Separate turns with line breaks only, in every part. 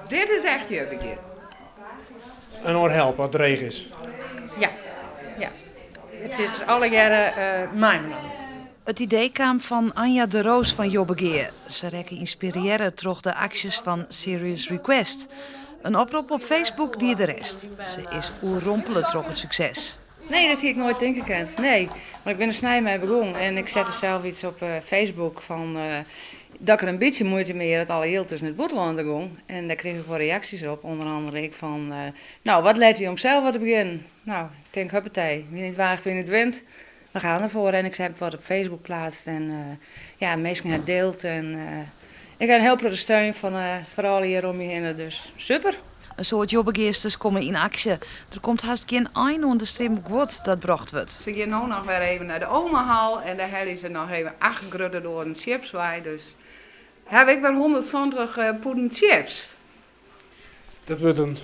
Dit is echt Jubbegeer.
Een oor help wat dreig is.
Ja, ja. Het is dus alle jaren mijn.
Het idee kwam van Anja de Roos van Jobbegeer. Ze rekken inspireren troch de acties van Serious Request. Een oproep op Facebook die de rest. Ze is oerrompelen troch het succes.
Nee, dat heb ik nooit denken gekend. Nee, maar ik ben er snij mee begonnen en ik zette zelf iets op Facebook van dat ik er een beetje moeite mee had dat alle hielters in het boeteland ging. En daar kreeg ik wel reacties op, onder andere ik van, nou wat leidt u om zelf wat te beginnen? Nou, ik denk huppatee, wie niet waagt, wie niet wint. We gaan ervoor en ik heb wat op Facebook geplaatst en ja, mensen hebben het gedeeld en ik heb een heel grote steun van vooral hier om je heen, dus super.
Een soort jobbegeersters komen in actie. Er komt haast geen eind aan de strimboek wordt dat bracht wordt.
Ze gaan nu nog weer even naar de omehal en daar hebben ze nog even afgegrudden door een chipswaai. Dus heb ik weer 120 poeden chips.
Dat wordt een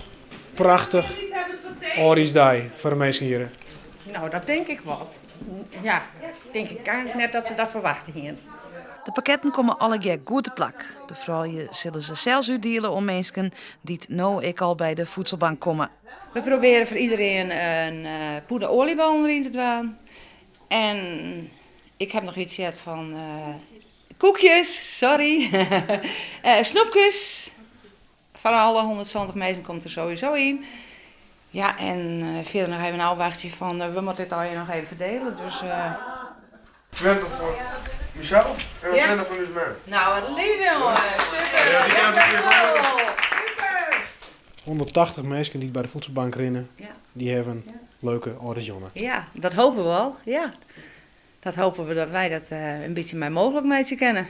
prachtig Orisdij voor de mensen hier.
Nou, dat denk ik wel. Ja, denk ik net dat ze dat verwachten hier.
De pakketten komen alle keer goed te plak. De vrouwen zullen ze zelfs uitdelen om mensen die het nou ik al bij de voedselbank komen.
We proberen voor iedereen een poeder olieballen erin te doen. En ik heb nog iets gehad van koekjes, sorry, snoepjes. Van alle 120 mensen komt er sowieso in. Ja, en verder nog even een afwachting van we moeten dit al nog even verdelen. Dus,
20 voor Michel en 20 voor Lisman.
Nou, wat lief jongen. Super.
Ja, die gaan ze
Dankjewel.
180 mensen die bij de voedselbank rennen,
Ja.
die hebben leuke Orisjonnen.
Ja, dat hopen we wel. Ja. Dat hopen we dat wij dat een beetje mee mogelijk mee te kennen.